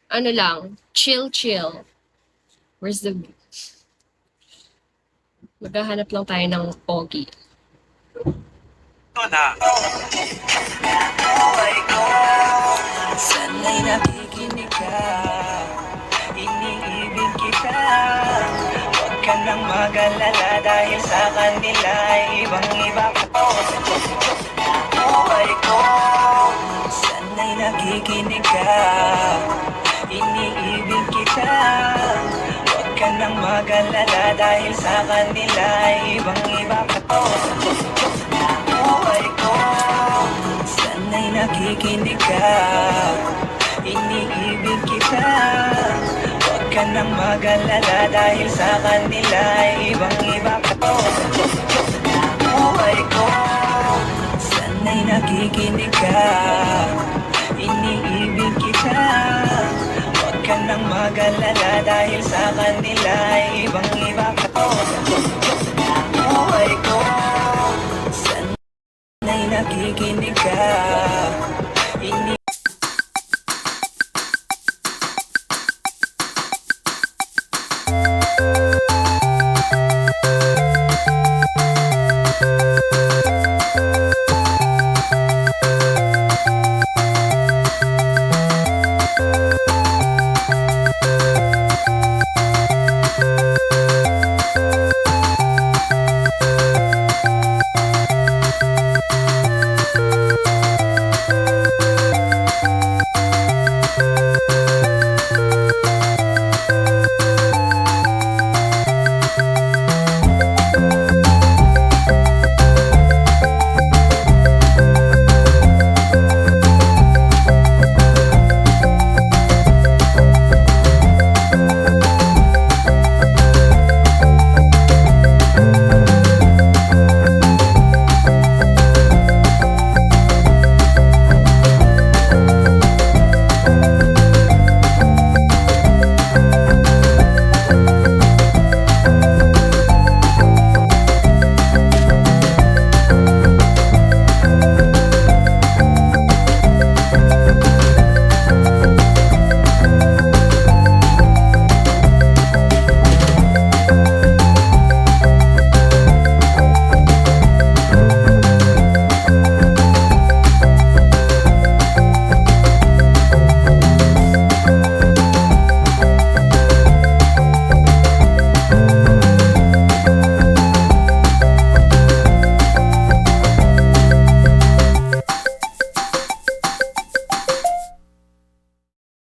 ano lang, chill, chill. Where's the... Maghahanap lang tayo ng pogi. Ito na. Sana'y nakikinig ka, iniibig kita. Huwag ka nang mag-alala dahil sa kanila ay ibang-iba ko. Buhay ko, sana'y nakikinig ka, iniibig kita. Huwag ka nang mag-alala dahil sa kanila ay ibang-iba ko. Buhay ko, sana'y nakikinig ka, iniibig kita. Huwag ka nang mag-alala dahil sa kanila ay ibang-iba ko. Buhay ko, sana'y nakikinig ka, iniibig kita. Huwag ka nang mag-alala dahil sa kanila ay ibang-iba ko. Buhay ko, sana'y nakikinig ka,